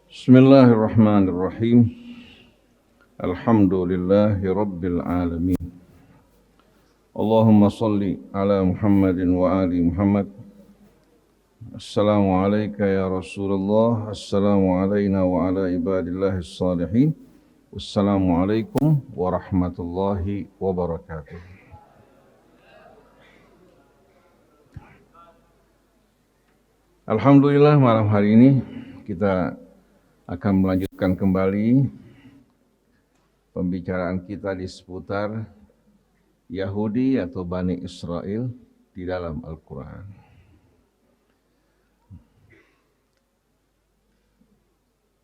Bismillahirrahmanirrahim. Alhamdulillahi rabbil alamin. Allahumma salli ala Muhammadin wa ali Muhammad. Assalamu alayka ya Rasulullah. Assalamu alayna wa ala ibadillahis salihin. Wassalamu alaikum warahmatullahi wabarakatuh. Alhamdulillah, malam hari ini kita akan melanjutkan kembali pembicaraan kita di seputar Yahudi atau Bani Israel di dalam Al-Quran.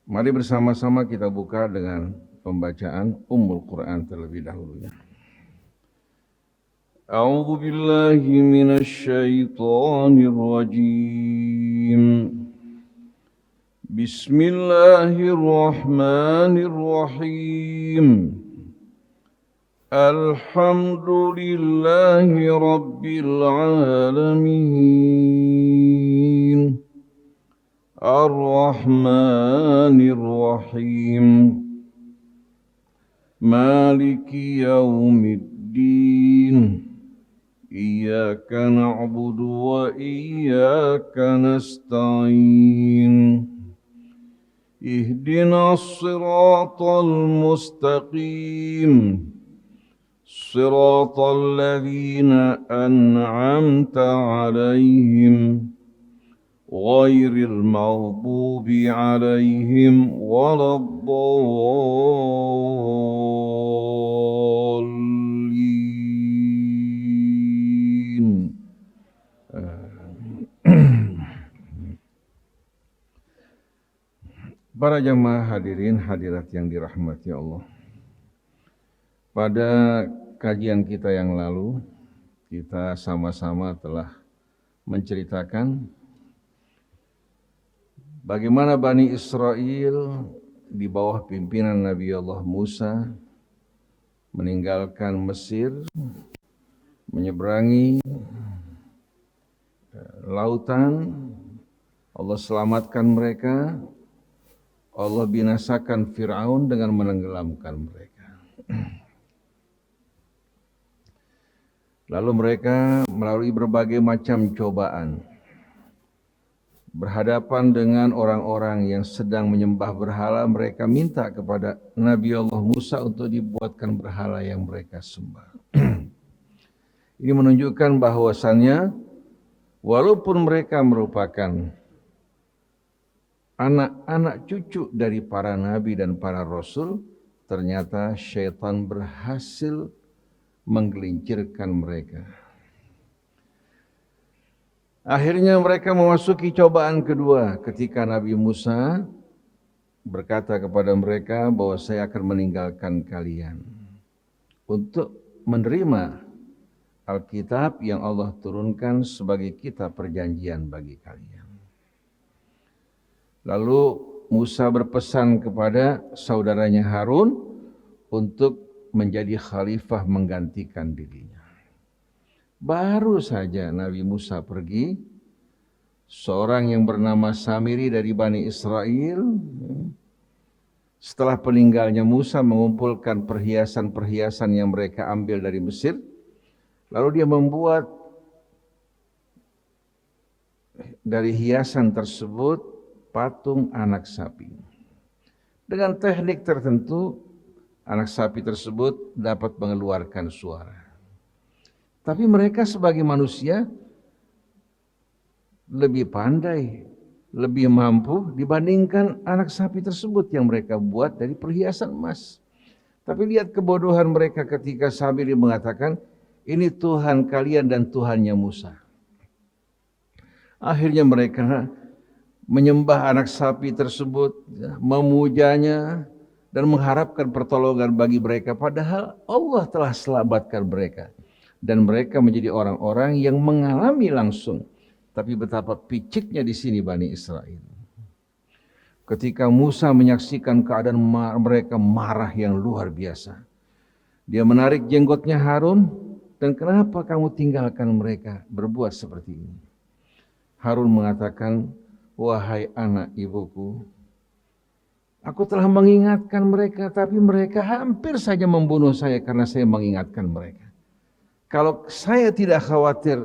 Mari bersama-sama kita buka dengan pembacaan Ummul Quran terlebih dahulu. A'udzu billahi minasy syaithanir rajim. Bismillahirrahmanirrahim. Alhamdulillahi rabbil alamin. Ar-Rahmanir Rahim. Maliki yaumiddin. Iyyaka na'budu wa iyyaka nasta'in. Ihdinas siratal mustaqim. Siratal ladzina an'amta 'alaihim ghairil maghdubi 'alaihim waladdallin. Para jamaah hadirin hadirat yang dirahmati Allah. Pada kajian kita yang lalu, kita sama-sama telah menceritakan bagaimana Bani Israel di bawah pimpinan Nabi Allah Musa meninggalkan Mesir, menyeberangi lautan. Allah selamatkan mereka. Allah binasakan Fir'aun dengan menenggelamkan mereka. Lalu mereka melalui berbagai macam cobaan berhadapan dengan orang-orang yang sedang menyembah berhala. Mereka minta kepada Nabi Allah Musa untuk dibuatkan berhala yang mereka sembah. Ini menunjukkan bahwasannya walaupun mereka merupakan anak-anak cucu dari para nabi dan para rasul, ternyata syaitan berhasil menggelincirkan mereka. Akhirnya mereka memasuki cobaan kedua ketika Nabi Musa berkata kepada mereka bahwa saya akan meninggalkan kalian untuk menerima Alkitab yang Allah turunkan sebagai kitab perjanjian bagi kalian. Lalu Musa berpesan kepada saudaranya Harun untuk menjadi khalifah menggantikan dirinya. Baru saja Nabi Musa pergi, seorang yang bernama Samiri dari Bani Israel, setelah peninggalnya Musa mengumpulkan perhiasan-perhiasan yang mereka ambil dari Mesir, lalu dia membuat dari hiasan tersebut patung anak sapi. Dengan teknik tertentu, anak sapi tersebut dapat mengeluarkan suara. Tapi mereka sebagai manusia lebih pandai, lebih mampu dibandingkan anak sapi tersebut yang mereka buat dari perhiasan emas. Tapi lihat kebodohan mereka ketika Samiri mengatakan, ini Tuhan kalian dan Tuhannya Musa. Akhirnya mereka menyembah anak sapi tersebut, memujanya dan mengharapkan pertolongan bagi mereka, padahal Allah telah selamatkan mereka dan mereka menjadi orang-orang yang mengalami langsung. Tapi betapa piciknya di sini Bani Israel. Ketika Musa menyaksikan keadaan mereka marah yang luar biasa, dia menarik jenggotnya Harun dan kenapa kamu tinggalkan mereka berbuat seperti ini? Harun mengatakan, wahai anak ibuku, Aku telah mengingatkan mereka, tapi mereka hampir saja membunuh saya karena saya mengingatkan mereka. Kalau saya tidak khawatir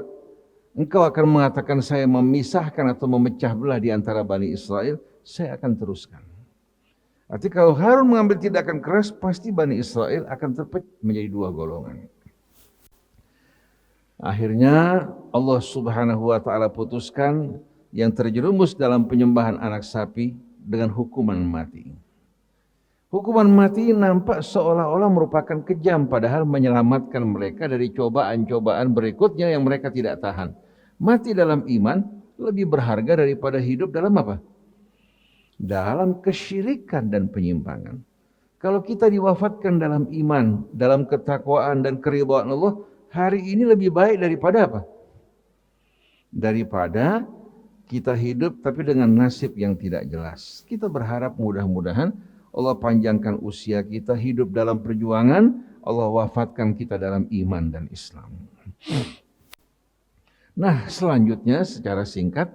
engkau akan mengatakan saya memisahkan atau memecah belah di antara Bani Israel, saya akan teruskan. Artinya kalau Harun mengambil tindakan keras, pasti Bani Israel akan terpecah menjadi dua golongan. Akhirnya Allah Subhanahu wa taala putuskan yang terjerumus dalam penyembahan anak sapi dengan hukuman mati. Hukuman mati nampak seolah-olah merupakan kejam, padahal menyelamatkan mereka dari cobaan-cobaan berikutnya yang mereka tidak tahan. Mati dalam iman lebih berharga daripada hidup dalam apa? Dalam kesyirikan dan penyimpangan. Kalau kita diwafatkan dalam iman, dalam ketakwaan dan keridhaan Allah, hari ini lebih baik daripada apa? Daripada kita hidup tapi dengan nasib yang tidak jelas. Kita berharap mudah-mudahan Allah panjangkan usia kita, hidup dalam perjuangan, Allah wafatkan kita dalam iman dan Islam. Nah, selanjutnya secara singkat,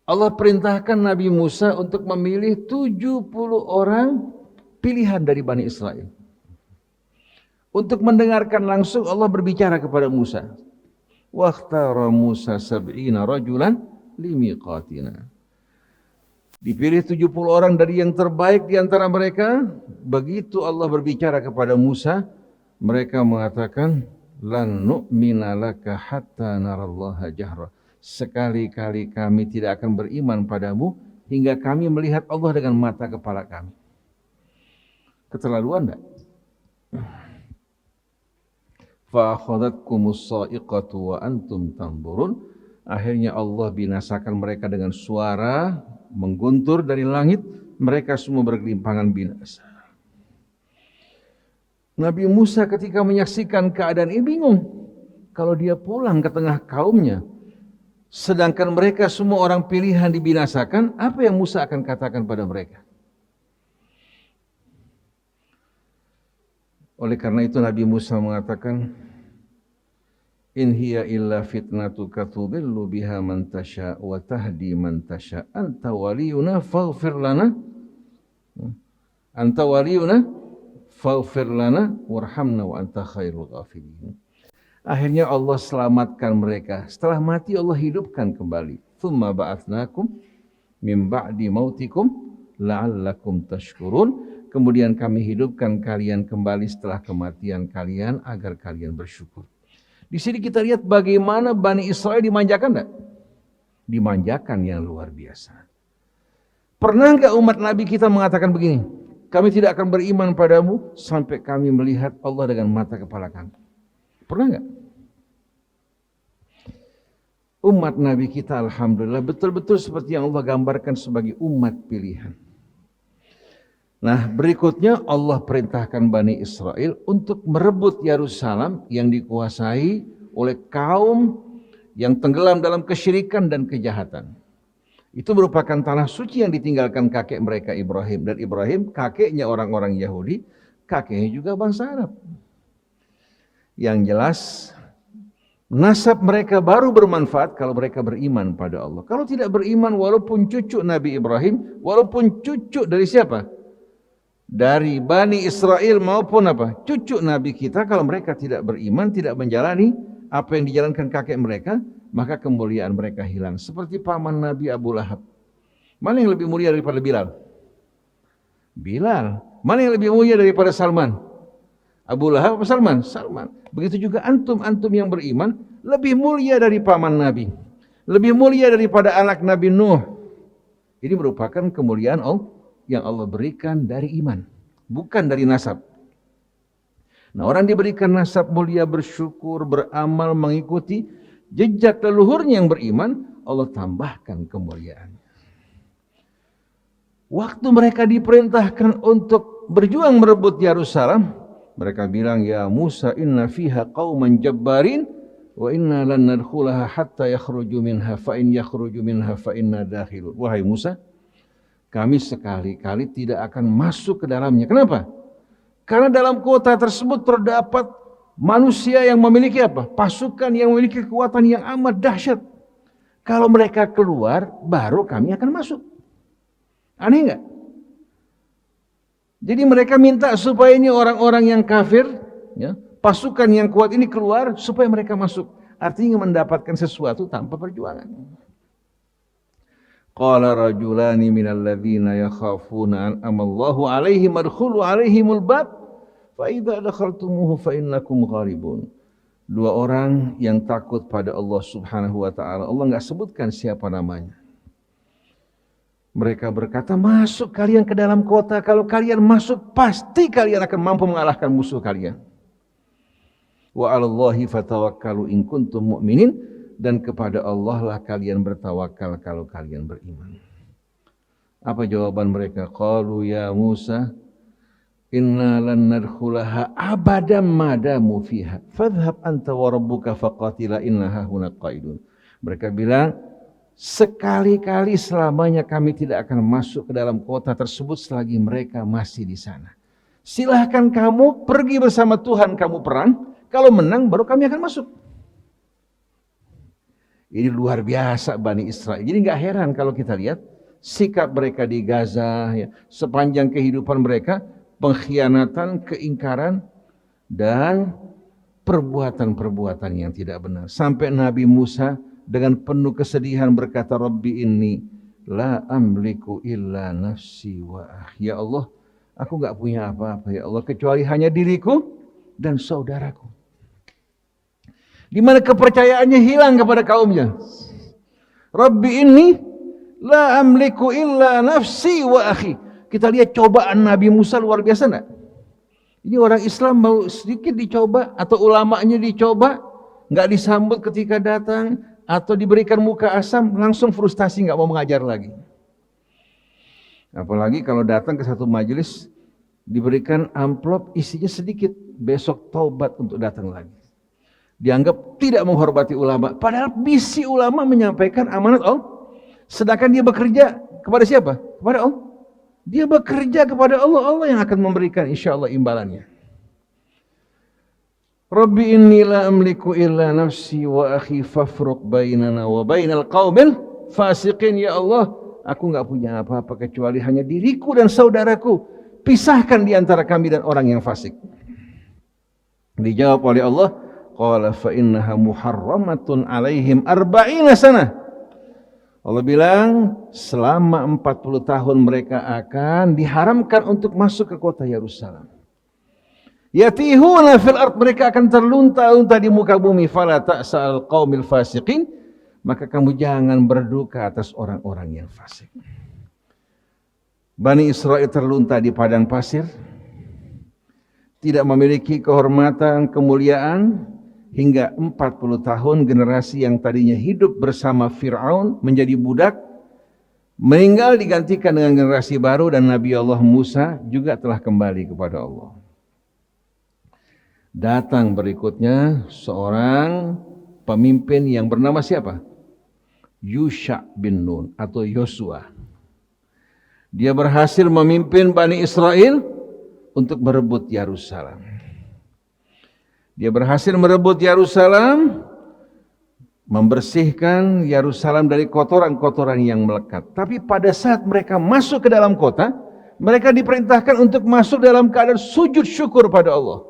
Allah perintahkan Nabi Musa untuk memilih 70 orang pilihan dari Bani Israel. Untuk mendengarkan langsung Allah berbicara kepada Musa. Wakhtara Musa sab'ina rajulan limiqatina. Dipilih 70 orang dari yang terbaik di antara mereka. Begitu Allah berbicara kepada Musa, mereka mengatakan, lan nu'mina laka hatta narallaha jahra. Sekali-kali kami tidak akan beriman padamu hingga kami melihat Allah dengan mata kepala kami. Keterlaluan enggak? Fa akhadhatkumus sa'iqatu wa antum tanzurun. Akhirnya Allah binasakan mereka dengan suara mengguntur dari langit, mereka semua bergelimpangan binasa. Nabi Musa ketika menyaksikan keadaan ini bingung. Kalau dia pulang ke tengah kaumnya, sedangkan mereka semua orang pilihan dibinasakan, apa yang Musa akan katakan pada mereka? Oleh karena itu Nabi Musa mengatakan, in hiya illa fitnatuka tudillu biha man tasha wa tahdi man tasha anta waliyuna faghfir lana warhamna wa anta khairul ghafirin. Akhirnya Allah selamatkan mereka. Setelah mati Allah hidupkan kembali. Tsumma ba'atsnakum min ba'di mautikum la'allakum tashkurun. Kemudian kami hidupkan kalian kembali setelah kematian kalian agar kalian bersyukur. Di sini kita lihat bagaimana Bani Israel dimanjakan enggak? Dimanjakan yang luar biasa. Pernah enggak umat Nabi kita mengatakan begini? Kami tidak akan beriman padamu sampai kami melihat Allah dengan mata kepala kami. Pernah enggak? Umat Nabi kita alhamdulillah betul-betul seperti yang Allah gambarkan sebagai umat pilihan. Nah, berikutnya Allah perintahkan Bani Israel untuk merebut Yerusalem yang dikuasai oleh kaum yang tenggelam dalam kesyirikan dan kejahatan. Itu merupakan tanah suci yang ditinggalkan kakek mereka Ibrahim. Dan Ibrahim kakeknya orang-orang Yahudi, kakeknya juga bangsa Arab. Yang jelas, nasab mereka baru bermanfaat kalau mereka beriman pada Allah. Kalau tidak beriman, walaupun cucu Nabi Ibrahim, walaupun cucu dari siapa? Dari Bani Israel maupun apa? Cucu Nabi kita, kalau mereka tidak beriman, tidak menjalani apa yang dijalankan kakek mereka, maka kemuliaan mereka hilang. Seperti paman Nabi Abu Lahab. Mana yang lebih mulia daripada Bilal? Bilal. Mana yang lebih mulia daripada Salman? Abu Lahab atau Salman? Salman. Begitu juga antum yang beriman, lebih mulia dari paman Nabi. Lebih mulia daripada anak Nabi Nuh. Ini merupakan kemuliaan Allah yang Allah berikan dari iman, bukan dari nasab. Nah, orang diberikan nasab mulia, bersyukur, beramal, mengikuti jejak leluhurnya yang beriman, Allah tambahkan kemuliaan. Waktu mereka diperintahkan untuk berjuang merebut Yerusalem, mereka bilang, ya Musa, inna fiha qauman jabbarin wa inna lan nadkhulaha hatta yakhruju minha fa in yakhruju minha fa inna dakhilun. Wahai Musa, kami sekali-kali tidak akan masuk ke dalamnya. Kenapa? Karena dalam kota tersebut terdapat manusia yang memiliki apa? Pasukan yang memiliki kekuatan yang amat dahsyat. Kalau mereka keluar, baru kami akan masuk. Aneh enggak? Jadi mereka minta supaya ini orang-orang yang kafir, ya, pasukan yang kuat ini keluar supaya mereka masuk. Artinya mendapatkan sesuatu tanpa perjuangan. Qala rajulani minal ladzina yakhafuna an'amallahu 'alaihim adkhulu 'alaihimul bab fa idza dakhaltumuhu fa innakum ghalibun. Dua orang yang takut pada Allah Subhanahu wa taala. Allah enggak sebutkan siapa namanya. Mereka berkata, masuk kalian ke dalam kota. Kalau kalian masuk, pasti kalian akan mampu mengalahkan musuh kalian. Wa 'alallahi fatawakkalu in kuntum mu'minin, dan kepada Allah lah kalian bertawakal kalau kalian beriman. Apa jawaban mereka? Qalu ya Musa, inna lan nadkhulaha abadan madamu fiha. Fadhhab anta wa rabbuka faqatila inna hahuna qaidun. Mereka bilang, sekali-kali selamanya kami tidak akan masuk ke dalam kota tersebut selagi mereka masih di sana. Silahkan kamu pergi bersama Tuhan kamu perang. Kalau menang baru kami akan masuk. Ini luar biasa Bani Israel. Jadi nggak heran kalau kita lihat sikap mereka di Gaza, ya, sepanjang kehidupan mereka, pengkhianatan, keingkaran, dan perbuatan-perbuatan yang tidak benar. Sampai Nabi Musa dengan penuh kesedihan berkata, Rabbi inni la amliku illa nafsi wa akhi. Ya Allah, aku nggak punya apa-apa ya Allah kecuali hanya diriku dan saudaraku. Di mana kepercayaannya hilang kepada kaumnya. Rabbi inni la amliku illa nafsi wa akhi. Kita lihat cobaan Nabi Musa luar biasa enggak? Ini orang Islam mau sedikit dicoba atau ulamanya dicoba, nggak disambut ketika datang atau diberikan muka asam, langsung frustasi nggak mau mengajar lagi. Apalagi kalau datang ke satu majelis diberikan amplop isinya sedikit, besok taubat untuk datang lagi. Dianggap tidak menghormati ulama, padahal misi ulama menyampaikan amanat Allah. Sedangkan dia bekerja kepada siapa? Kepada Allah. Dia bekerja kepada Allah, Allah yang akan memberikan insyaallah imbalannya. Rabbi inni la amliku illa nafsi wa akhi fafruq bainana wa bainal qaumil fasiqin. Ya Allah, aku enggak punya apa-apa kecuali hanya diriku dan saudaraku. Pisahkan di antara kami dan orang yang fasik. Dijawab oleh Allah, qala fa innaha muharramatun alaihim 40 sana. Allah bilang selama 40 tahun mereka akan diharamkan untuk masuk ke kota Yerusalem. Yatihuna fil ard, mereka akan terlunta-lunta di muka bumi. Fala ta'sal qaumil fasiqin, maka kamu jangan berduka atas orang-orang yang fasik. Bani Israel terlunta di padang pasir, tidak memiliki kehormatan, kemuliaan, hingga 40 tahun generasi yang tadinya hidup bersama Fir'aun menjadi budak, meninggal digantikan dengan generasi baru, dan Nabi Allah Musa juga telah kembali kepada Allah. Datang berikutnya seorang pemimpin yang bernama siapa? Yusha bin Nun atau Yosua. Dia berhasil memimpin Bani Israel untuk merebut Yerusalem. Dia berhasil merebut Yerusalem, membersihkan Yerusalem dari kotoran-kotoran yang melekat. Tapi pada saat mereka masuk ke dalam kota, mereka diperintahkan untuk masuk dalam keadaan sujud syukur pada Allah.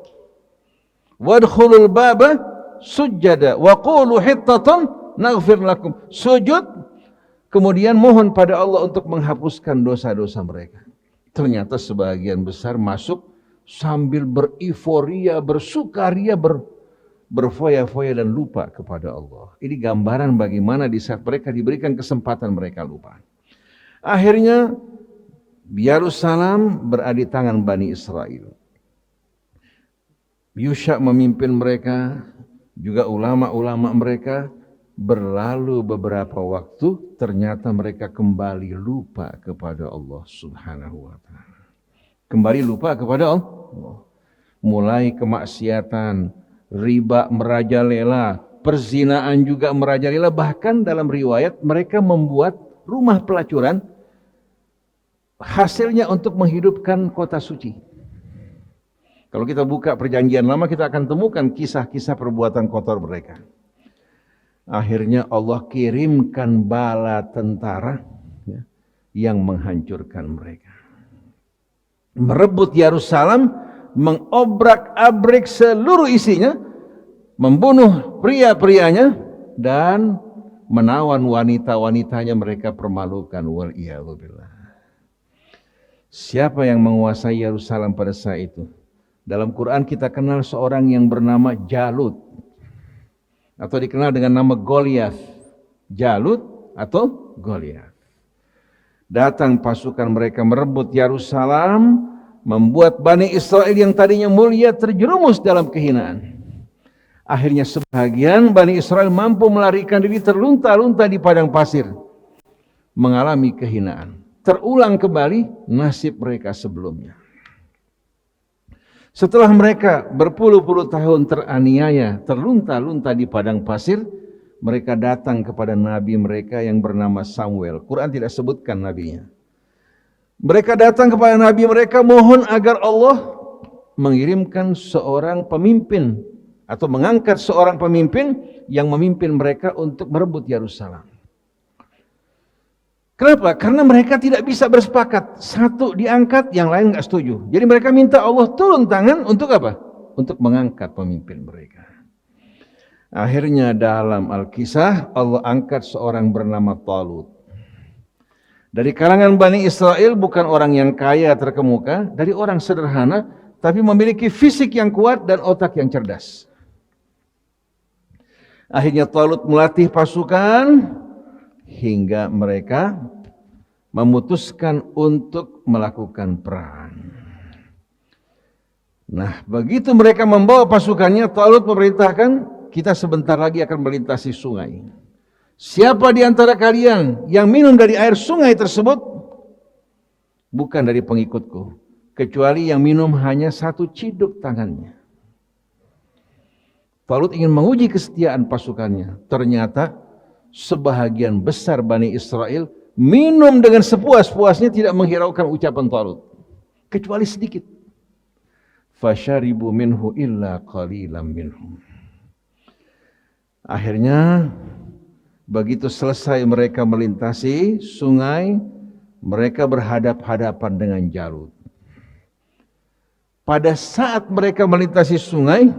Wadkhulul baba sujjada wa qulu hittatan naghfir lakum. Sujud, kemudian mohon pada Allah untuk menghapuskan dosa-dosa mereka. Ternyata sebagian besar masuk sambil beriforia, bersukaria, berfoya-foya dan lupa kepada Allah. Ini gambaran bagaimana di saat mereka diberikan kesempatan mereka lupa. Akhirnya Yerusalem berada di tangan Bani Israel. Yusha memimpin mereka, juga ulama-ulama mereka. Berlalu beberapa waktu, ternyata mereka kembali lupa kepada Allah Subhanahu wa ta'ala. Kembali lupa kepada Allah. Mulai kemaksiatan, riba merajalela, perzinaan juga merajalela. Bahkan dalam riwayat mereka membuat rumah pelacuran, hasilnya untuk menghidupkan kota suci. Kalau kita buka perjanjian lama, kita akan temukan kisah-kisah perbuatan kotor mereka. Akhirnya Allah kirimkan bala tentara, ya, yang menghancurkan mereka. merebut Yerusalem, mengobrak-abrik seluruh isinya, membunuh pria-prianya dan menawan wanita-wanitanya, mereka permalukan. Wal'iyadzubillah. Siapa yang menguasai Yerusalem pada saat itu? Dalam Quran kita kenal seorang yang bernama Jalut, atau dikenal dengan nama Goliath. Jalut atau Goliath. Datang pasukan mereka merebut Yerusalem, membuat Bani Israel yang tadinya mulia terjerumus dalam kehinaan. Akhirnya sebagian Bani Israel mampu melarikan diri terlunta-lunta di padang pasir, mengalami kehinaan. Terulang kembali nasib mereka sebelumnya. Setelah mereka berpuluh-puluh tahun teraniaya, terlunta-lunta di padang pasir, mereka datang kepada nabi mereka yang bernama Samuel. Quran tidak sebutkan nabinya. Mereka datang kepada nabi mereka mohon agar Allah mengirimkan seorang pemimpin atau mengangkat seorang pemimpin yang memimpin mereka untuk merebut Yerusalem. Kenapa? Karena mereka tidak bisa bersepakat. Satu diangkat, yang lain nggak setuju. Jadi mereka minta Allah turun tangan untuk apa? Untuk mengangkat pemimpin mereka. Akhirnya dalam Al-Kisah Allah angkat seorang bernama Talut. Dari kalangan Bani Israel, bukan orang yang kaya terkemuka, dari orang sederhana, tapi memiliki fisik yang kuat dan otak yang cerdas. Akhirnya Talut melatih pasukan hingga mereka memutuskan untuk melakukan perang. Nah, begitu mereka membawa pasukannya, Talut memerintahkan, kita sebentar lagi akan melintasi sungai. Siapa di antara kalian yang minum dari air sungai tersebut, bukan dari pengikutku, kecuali yang minum hanya satu ciduk tangannya. Talut ingin menguji kesetiaan pasukannya. Ternyata sebahagian besar Bani Israel minum dengan sepuas-puasnya, tidak menghiraukan ucapan Talut, kecuali sedikit. Fasyaribu minhu illa qalilan minhum. Akhirnya begitu selesai mereka melintasi sungai, mereka berhadap-hadapan dengan Jalut. Pada saat mereka melintasi sungai,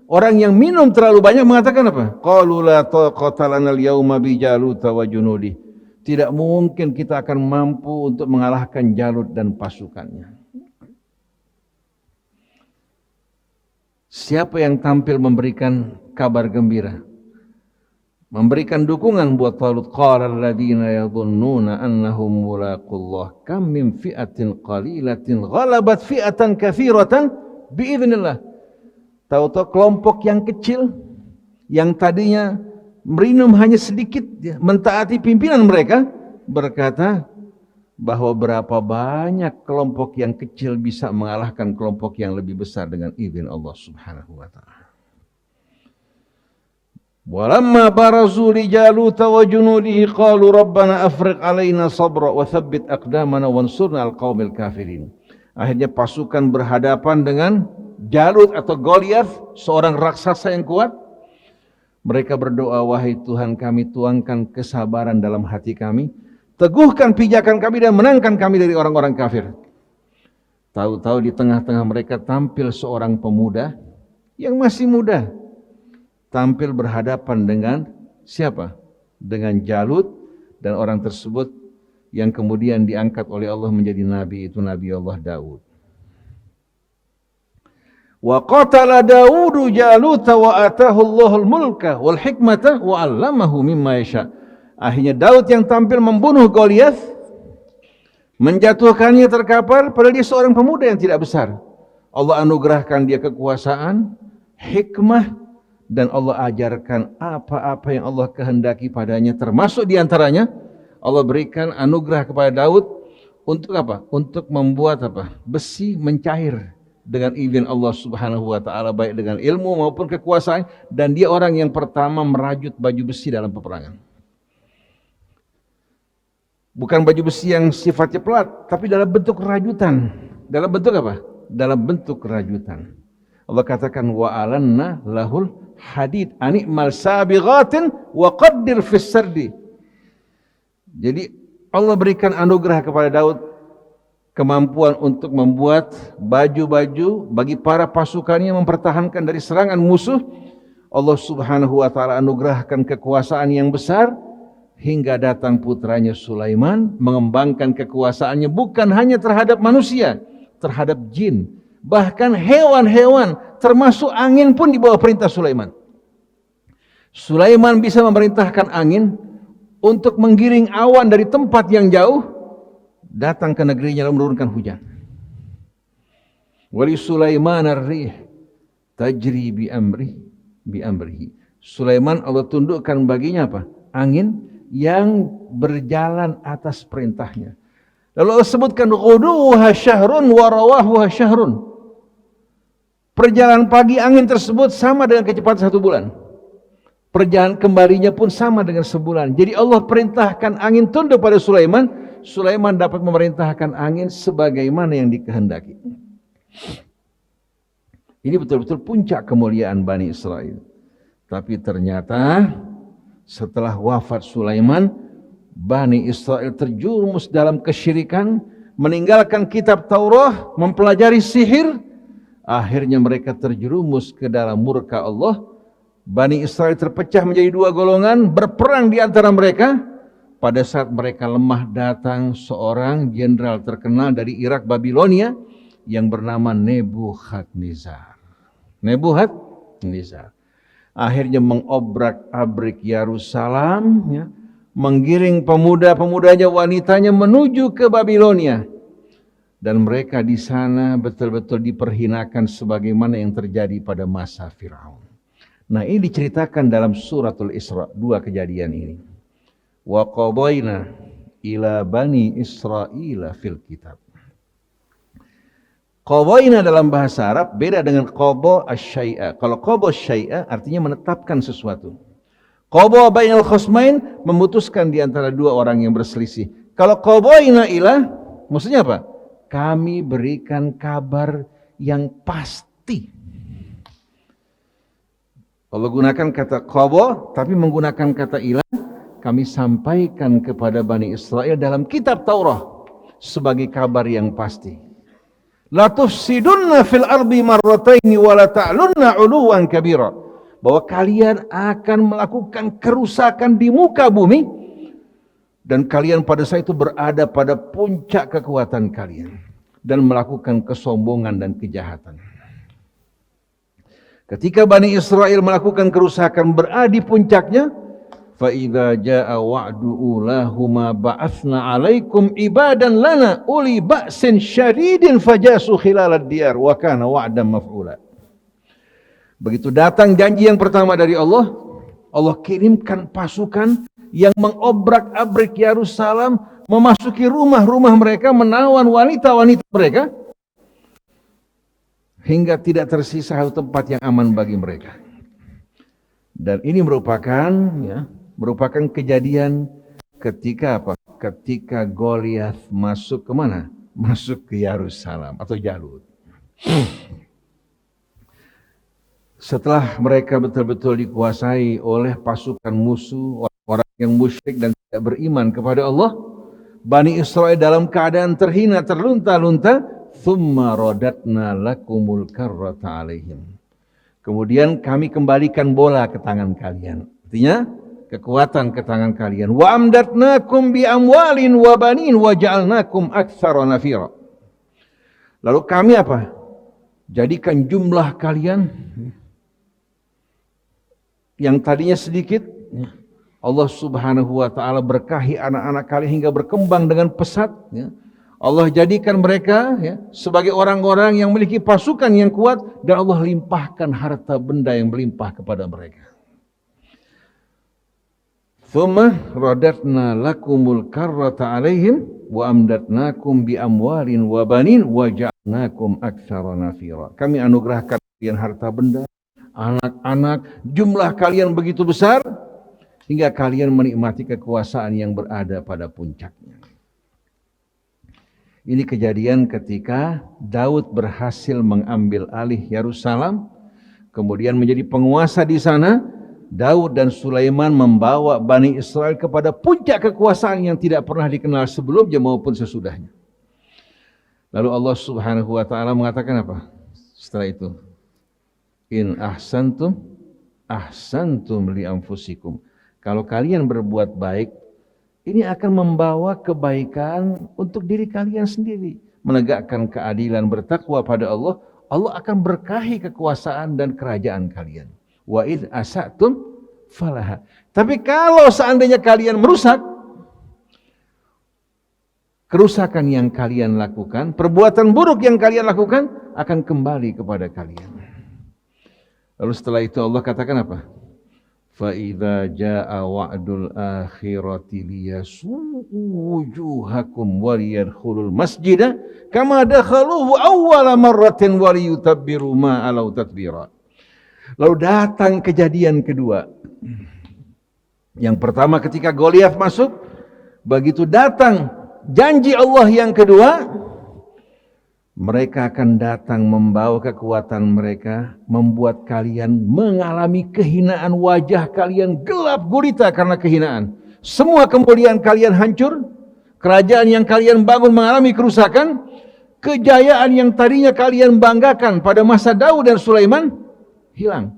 orang yang minum terlalu banyak mengatakan apa? Qalu la taqata lana al-yawma bi Jalut wa junudi. Tidak mungkin kita akan mampu untuk mengalahkan Jalut dan pasukannya. Siapa yang tampil memberikan kabar gembira, memberikan dukungan buat Talut? Qala alladziina yadhunnuna annahum mulaqullah kam min fi'atin qalilatin ghalabat fi'atan katsiratan biidznillah. Tahu-tahu kelompok yang kecil yang tadinya minum hanya sedikit, mentaati pimpinan mereka, berkata bahwa berapa banyak kelompok yang kecil bisa mengalahkan kelompok yang lebih besar dengan izin Allah Subhanahu wa taala. Walamma barazu li Jalut wa junudihi qalu rabbana afriq alaina sabra wa thabbit aqdamana wansurna alqaumil kafirin. Akhirnya pasukan berhadapan dengan Jalut atau Goliath, seorang raksasa yang kuat. Mereka berdoa, wahai Tuhan kami, tuangkan kesabaran dalam hati kami, teguhkan pijakan kami dan menangkan kami dari orang-orang kafir. Tahu-tahu di tengah-tengah mereka tampil seorang pemuda yang masih muda, tampil berhadapan dengan siapa? Dengan Jalut, dan orang tersebut yang kemudian diangkat oleh Allah menjadi nabi, itu Nabi Allah Daud. Wa qatala Daudu Jaluta wa atahu Allahul mulka wal hikmata wa 'allamahu mimma yasha. Akhirnya Daud yang tampil membunuh Goliath, menjatuhkannya terkapar, padahal dia seorang pemuda yang tidak besar. Allah anugerahkan dia kekuasaan, hikmah, dan Allah ajarkan apa-apa yang Allah kehendaki padanya, termasuk diantaranya Allah berikan anugerah kepada Daud untuk apa? Untuk membuat apa? Besi mencair dengan izin Allah Subhanahu wa taala, baik dengan ilmu maupun kekuasaan, dan dia orang yang pertama merajut baju besi dalam peperangan. Bukan baju besi yang sifatnya pelat, tapi dalam bentuk rajutan. Dalam bentuk apa? Dalam bentuk rajutan. Allah katakan wa alanna lahul hadid animal sabighatin wa qaddir fis sardi. Jadi Allah berikan anugerah kepada Daud kemampuan untuk membuat baju-baju bagi para pasukannya mempertahankan dari serangan musuh. Allah Subhanahu wa taala anugerahkan kekuasaan yang besar hingga datang putranya Sulaiman mengembangkan kekuasaannya bukan hanya terhadap manusia, terhadap jin, bahkan hewan-hewan termasuk angin pun di bawah perintah Sulaiman. Sulaiman bisa memerintahkan angin untuk menggiring awan dari tempat yang jauh datang ke negerinya lalu menurunkan hujan. Wali Sulaiman ar-rih tajri bi amrihi. Sulaiman Allah tundukkan baginya apa? Angin yang berjalan atas perintahnya. Lalu Allah sebutkan ghuduha syahrun wa rawahuha syahrun. Perjalanan pagi angin tersebut sama dengan kecepatan 1 bulan. Perjalanan kembalinya pun sama dengan sebulan. Jadi Allah perintahkan angin tunduk pada Sulaiman. Sulaiman dapat memerintahkan angin sebagaimana yang dikehendaki. Ini betul-betul puncak kemuliaan Bani Israel. Tapi ternyata setelah wafat Sulaiman, Bani Israel terjerumus dalam kesyirikan, meninggalkan kitab Taurat, mempelajari sihir. Akhirnya mereka terjerumus ke dalam murka Allah. Bani Israel terpecah menjadi 2 golongan, berperang di antara mereka. Pada saat mereka lemah datang seorang jenderal terkenal dari Irak Babilonia yang bernama Nebukadnezar. Akhirnya mengobrak-abrik Yerusalem, ya, menggiring pemuda-pemudanya, wanitanya menuju ke Babilonia. Dan mereka di sana betul-betul diperhinakan sebagaimana yang terjadi pada masa Firaun. Nah, ini diceritakan dalam suratul Isra, 2 kejadian ini. Wa qadayna ila bani Israila fil kitab. Qadayna dalam bahasa Arab beda dengan qada asy-syai'a. Kalau qada asy-syai'a artinya menetapkan sesuatu. Qada bainal khasmain memutuskan di antara 2 orang yang berselisih. Kalau qadayna ila maksudnya apa? Kami berikan kabar yang pasti. Allah gunakan kata qada tapi menggunakan kata ila. Kami sampaikan kepada Bani Israel dalam kitab Taurat sebagai kabar yang pasti. La tufsidunna fil ardi marrataini wa la ta'lunna 'uluwan kabira. Bahwa kalian akan melakukan kerusakan di muka bumi dan kalian pada saat itu berada pada puncak kekuatan kalian dan melakukan kesombongan dan kejahatan. Ketika Bani Israel melakukan kerusakan berada di puncaknya, fa idza jaa wa'du ulahuma ba'atsna 'alaikum ibadan lana uli ba'sin syadidin fajasu khilalad diyar wa kana wa'dan maf'ula. Begitu datang janji yang pertama dari Allah, Allah kirimkan pasukan yang mengobrak-abrik Yerusalem, memasuki rumah-rumah mereka, menawan wanita-wanita mereka hingga tidak tersisa satu tempat yang aman bagi mereka. Dan ini merupakan kejadian ketika apa? Ketika Goliath masuk ke mana? Masuk ke Yerusalem atau Jalut. Setelah mereka betul-betul dikuasai oleh pasukan musuh, orang yang musyrik dan tidak beriman kepada Allah, Bani Israel dalam keadaan terhina, terlunta-lunta, thumma radatna lakumul karrata alaihim. Kemudian kami kembalikan bola ke tangan kalian. Artinya kekuatan ke tangan kalian. Wa amdatnakum bi amwalin wa banin wa ja'alnakum aktsara nafira. Lalu kami apa? Jadikan jumlah kalian yang tadinya sedikit, Allah Subhanahu wa taala berkahi anak-anak kalian hingga berkembang dengan pesat, ya. Allah jadikan mereka, ya, sebagai orang-orang yang memiliki pasukan yang kuat dan Allah limpahkan harta benda yang melimpah kepada mereka. Tsumma radatna lakumul karrata alaihim wa amdatnakum bi amwalin wa banin wa ja'alnakum aktsara nafira. Kami anugerahkan kalian harta benda, anak-anak, jumlah kalian begitu besar hingga kalian menikmati kekuasaan yang berada pada puncaknya. Ini kejadian ketika Daud berhasil mengambil alih Yerusalem, kemudian menjadi penguasa di sana. Daud dan Sulaiman membawa Bani Israel kepada puncak kekuasaan yang tidak pernah dikenal sebelumnya maupun sesudahnya. Lalu Allah Subhanahu wa taala mengatakan apa? Setelah itu, in ahsantum li anfusikum. Kalau kalian berbuat baik, ini akan membawa kebaikan untuk diri kalian sendiri. Menegakkan keadilan, bertakwa pada Allah, Allah akan berkahi kekuasaan dan kerajaan kalian. Wa id asatum falaha. Tapi kalau seandainya kalian merusak, kerusakan yang kalian lakukan, perbuatan buruk yang kalian lakukan akan kembali kepada kalian. Lalu setelah itu Allah katakan apa? Fa idza jaa wa'dul akhirati liyasu'u wujuhakum wa liyadkhulul masjida kama dakhaluhu awwala marratin wa liyutabbiru ma alau tatbira. Lalu datang kejadian kedua. Yang pertama ketika Goliat masuk, begitu datang janji Allah yang kedua, mereka akan datang membawa kekuatan mereka, membuat kalian mengalami kehinaan, wajah kalian gelap gulita karena kehinaan. Semua kemuliaan kalian hancur, kerajaan yang kalian bangun mengalami kerusakan, kejayaan yang tadinya kalian banggakan pada masa Daud dan Sulaiman hilang.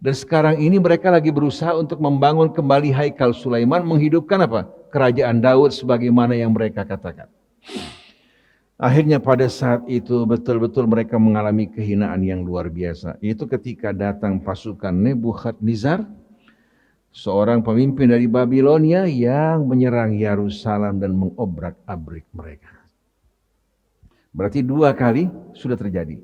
Dan sekarang ini mereka lagi berusaha untuk membangun kembali Haikal Sulaiman, menghidupkan apa? Kerajaan Daud sebagaimana yang mereka katakan. Akhirnya pada saat itu betul-betul mereka mengalami kehinaan yang luar biasa. Itu ketika datang pasukan Nebukadnezar, seorang pemimpin dari Babilonia yang menyerang Yerusalem dan mengobrak-abrik mereka. Berarti 2 kali sudah terjadi.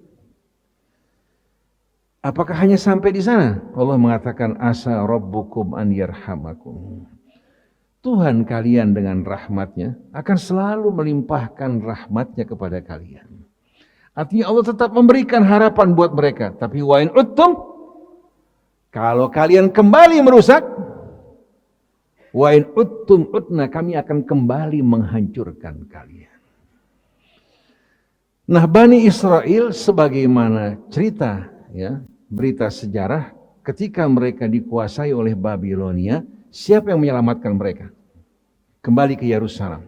Apakah hanya sampai di sana? Allah mengatakan asa rabbukum an yarhamakum. Tuhan kalian dengan rahmatnya akan selalu melimpahkan rahmatnya kepada kalian. Artinya Allah tetap memberikan harapan buat mereka. Tapi wa in uttum, kalau kalian kembali merusak, wa in uttum utna, kami akan kembali menghancurkan kalian. Nah, Bani Israel sebagaimana cerita ya, berita sejarah ketika mereka dikuasai oleh Babilonia, siapa yang menyelamatkan mereka? Kembali ke Yerusalem.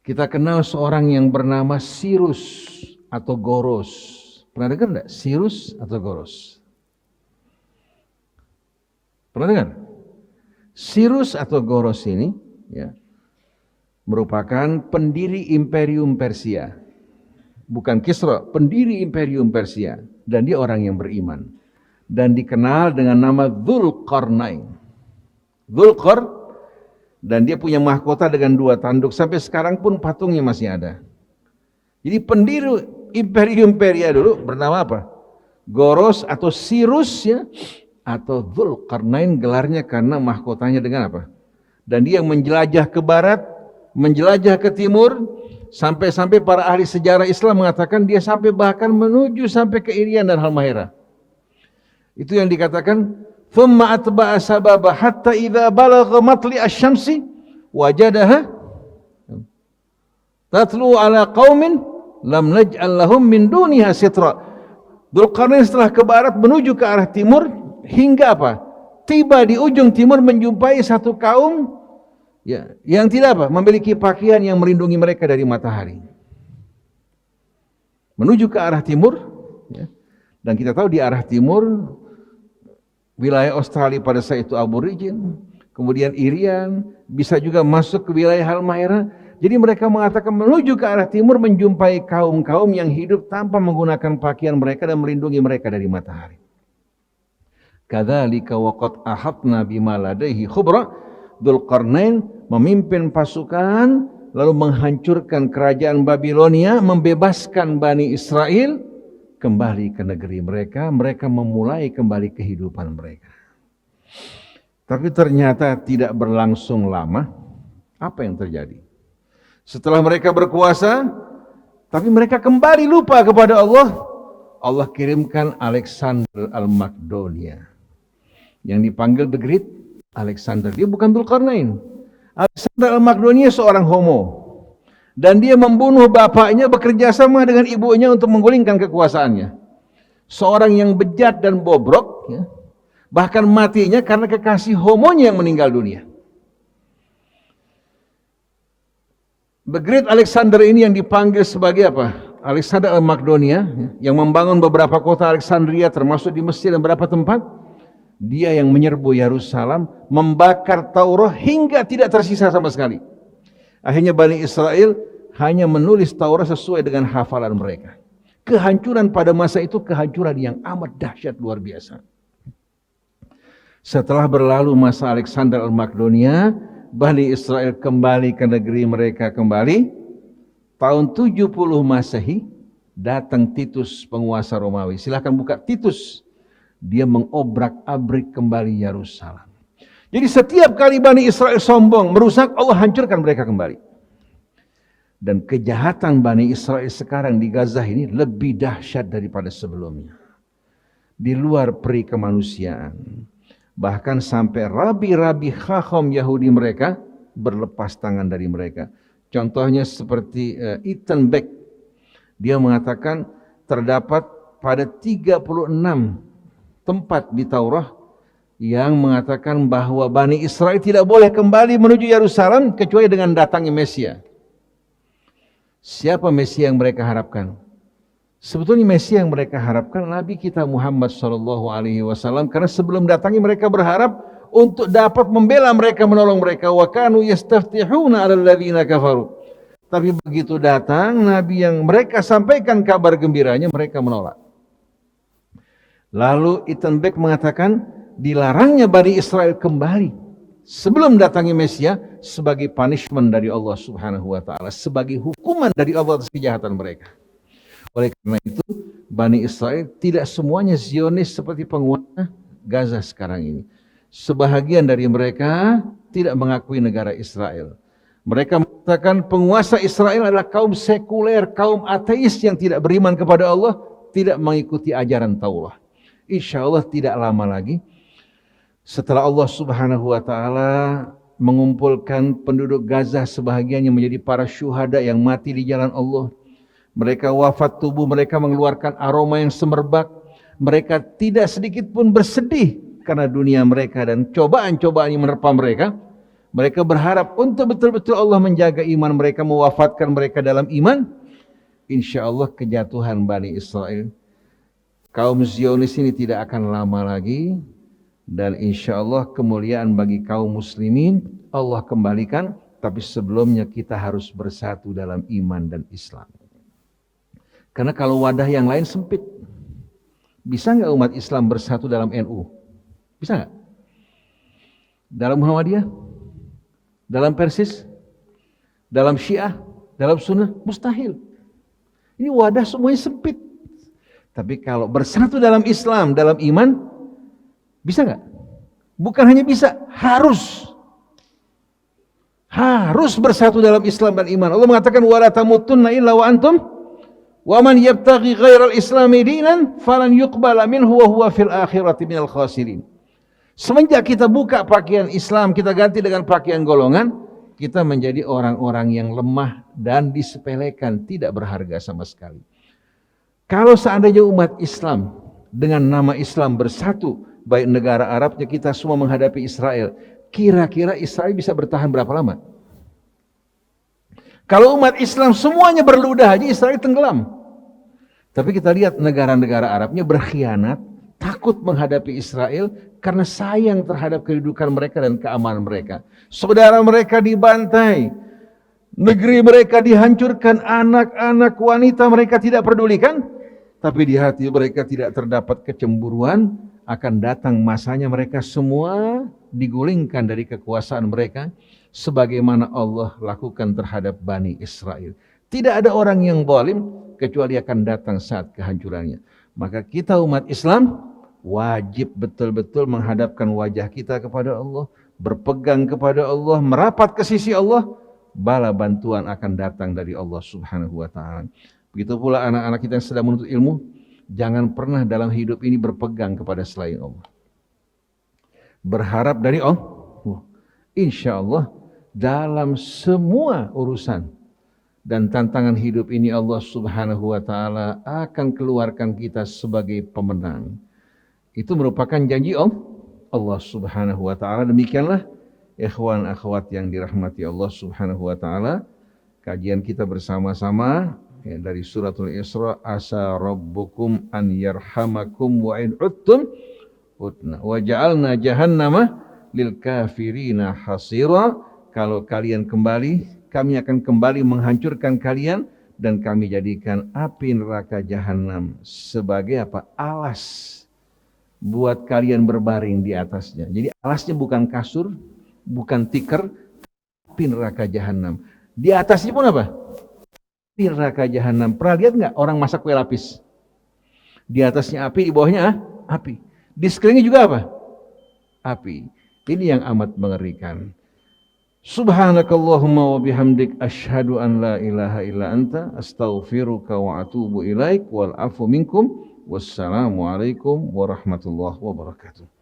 Kita kenal seorang yang bernama Cyrus atau Goros. Pernah dengar enggak? Cyrus atau Goros? Pernah dengar? Cyrus atau Goros ini ya, merupakan pendiri Imperium Persia. Bukan Kisra, pendiri Imperium Persia. Dan dia orang yang beriman. Dan dikenal dengan nama Dzulqarnain. Dan dia punya mahkota dengan 2 tanduk. Sampai sekarang pun patungnya masih ada. Jadi pendiri Imperium Persia dulu bernama apa? Goros atau Cyrus ya, atau Dzulqarnain, gelarnya karena mahkotanya dengan apa? Dan dia menjelajah ke barat, menjelajah ke timur, sampai-sampai para ahli sejarah Islam mengatakan dia sampai bahkan menuju sampai ke Irian dan Halmahera. Itu yang dikatakan thumma atba'a sababa hatta idza balagha matli asy-syamsi wajadaha tatlu ala qaumin lam naj'al lahum min duniha sitra. Dzulqarnain setelah ke barat menuju ke arah timur hingga apa? Tiba di ujung timur menjumpai satu kaum ya, yang tidak apa? Memiliki pakaian yang melindungi mereka dari matahari. Menuju ke arah timur ya. Dan kita tahu di arah timur wilayah Australia pada saat itu Aborigin, kemudian Irian, bisa juga masuk ke wilayah Halmahera. Jadi mereka mengatakan menuju ke arah timur menjumpai kaum-kaum yang hidup tanpa menggunakan pakaian mereka dan melindungi mereka dari matahari. Kadzalika waqad ahatna bima ladaihi khubra. Dzulqarnain memimpin pasukan lalu menghancurkan kerajaan Babilonia, membebaskan Bani Israel kembali ke negeri mereka, mereka memulai kembali kehidupan mereka. Tapi ternyata tidak berlangsung lama. Apa yang terjadi? Setelah mereka berkuasa, tapi mereka kembali lupa kepada Allah. Allah kirimkan Alexander Al-Makedonia, yang dipanggil The Great Alexander. Dia bukan Dzulqarnain. Alexander Al-Makedonia seorang homo. Dan dia membunuh bapaknya bekerja sama dengan ibunya untuk menggulingkan kekuasaannya. Seorang yang bejat dan bobrok ya, bahkan matinya karena kekasih homonya yang meninggal dunia. The Great Alexander ini yang dipanggil sebagai apa? Alexander Al-Makedonia, yang membangun beberapa kota Alexandria termasuk di Mesir dan beberapa tempat. Dia yang menyerbu Yerusalem, membakar Taurat hingga tidak tersisa sama sekali. Akhirnya Bani Israel hanya menulis Taurat sesuai dengan hafalan mereka. Kehancuran pada masa itu kehancuran yang amat dahsyat luar biasa. Setelah berlalu masa Alexander Al-Makedonia, Bani Israel kembali ke negeri mereka kembali. Tahun 70 Masehi datang Titus penguasa Romawi. Silahkan buka Titus. Dia mengobrak-abrik kembali Yerusalem. Jadi setiap kali Bani Israel sombong, merusak, Allah hancurkan mereka kembali. Dan kejahatan Bani Israel sekarang di Gaza ini lebih dahsyat daripada sebelumnya. Di luar peri kemanusiaan. Bahkan sampai rabi-rabi khacham Yahudi mereka berlepas tangan dari mereka. Contohnya seperti Ethan Beck. Dia mengatakan terdapat pada 36 tempat di Taurat yang mengatakan bahwa Bani Israel tidak boleh kembali menuju Yerusalem kecuali dengan datangnya Mesia. Siapa Mesia yang mereka harapkan? Sebetulnya Mesia yang mereka harapkan Nabi kita Muhammad SAW, karena sebelum datangnya mereka berharap untuk dapat membela mereka, menolong mereka. Wa kanu yastaftihuna 'alal ladzina kafaru. Tapi begitu datang Nabi yang mereka sampaikan kabar gembiranya, mereka menolak. Lalu Ethan Beck mengatakan dilarangnya Bani Israel kembali sebelum datangnya Mesia sebagai punishment dari Allah Subhanahu wa taala, sebagai hukuman dari Allah atas kejahatan mereka. Oleh karena itu, Bani Israel tidak semuanya Zionis seperti penguasa Gaza sekarang ini. Sebahagian dari mereka tidak mengakui negara Israel. Mereka mengatakan penguasa Israel adalah kaum sekuler, kaum ateis yang tidak beriman kepada Allah, tidak mengikuti ajaran Taurat. Insya Allah tidak lama lagi setelah Allah Subhanahu wa taala mengumpulkan penduduk Gaza sebahagiannya menjadi para syuhada yang mati di jalan Allah. Mereka wafat, tubuh mereka mengeluarkan aroma yang semerbak. Mereka tidak sedikit pun bersedih karena dunia mereka dan cobaan-cobaan yang menerpa mereka. Mereka berharap untuk betul-betul Allah menjaga iman mereka, mewafatkan mereka dalam iman. Insya Allah kejatuhan Bani Israel, kaum Zionis ini tidak akan lama lagi. Dan insya Allah kemuliaan bagi kaum muslimin Allah kembalikan. Tapi sebelumnya kita harus bersatu dalam iman dan Islam. Karena kalau wadah yang lain sempit. Bisa nggak umat Islam bersatu dalam NU? Bisa nggak? Dalam Muhammadiyah? Dalam Persis? Dalam Syiah? Dalam Sunnah? Mustahil. Ini wadah semuanya sempit. Tapi kalau bersatu dalam Islam, dalam iman, bisa nggak? Bukan hanya bisa, harus. Harus bersatu dalam Islam dan iman. Allah mengatakan wala tamutunna illa wa antum wa man yabtaghi ghairal islami dinan falan yuqbala minhu wa huwa fil akhirati minal khasirin. Semenjak kita buka pakaian Islam, kita ganti dengan pakaian golongan, kita menjadi orang-orang yang lemah dan disepelekan, tidak berharga sama sekali. Kalau seandainya umat Islam dengan nama Islam bersatu, baik negara Arabnya kita semua menghadapi Israel, kira-kira Israel bisa bertahan berapa lama? Kalau umat Islam semuanya berludah aja Israel tenggelam. Tapi kita lihat negara-negara Arabnya berkhianat, takut menghadapi Israel karena sayang terhadap kedudukan mereka dan keamanan mereka. Saudara mereka dibantai, negeri mereka dihancurkan, anak-anak wanita mereka tidak pedulikan, tapi di hati mereka tidak terdapat kecemburuan. Akan datang masanya mereka semua digulingkan dari kekuasaan mereka sebagaimana Allah lakukan terhadap Bani Israel. Tidak ada orang yang zalim kecuali akan datang saat kehancurannya. Maka kita umat Islam wajib betul-betul menghadapkan wajah kita kepada Allah, berpegang kepada Allah, merapat ke sisi Allah, bala bantuan akan datang dari Allah Subhanahu wa taala. Begitu pula anak-anak kita yang sedang menuntut ilmu, jangan pernah dalam hidup ini berpegang kepada selain Allah. Berharap dari Allah. Insya Allah dalam semua urusan dan tantangan hidup ini Allah Subhanahu wa taala akan keluarkan kita sebagai pemenang. Itu merupakan janji Allah Subhanahu wa taala. Demikianlah ikhwan akhwat yang dirahmati Allah Subhanahu wa taala, kajian kita bersama-sama ya, dari suratul Isra, asa rabbukum an yarhamakum wa in uttum utna wa ja'alna jahannama lil kafirina hasira. Kalau kalian kembali, kami akan kembali menghancurkan kalian dan kami jadikan api neraka jahanam sebagai apa? Alas buat kalian berbaring di atasnya. Jadi alasnya bukan kasur, bukan tikar, api neraka jahanam. Di atasnya pun apa? Api neraka jahanam. Pernah lihat nggak orang masak kue lapis? Di atasnya api, di bawahnya api. Di sekelilingnya juga apa? Api. Ini yang amat mengerikan. Subhanakallahumma wa bihamdik asyhadu an la ilaha illa anta astaghfiruka wa atubu ilaik wal afu minkum. Wassalamualaikum warahmatullahi wabarakatuh.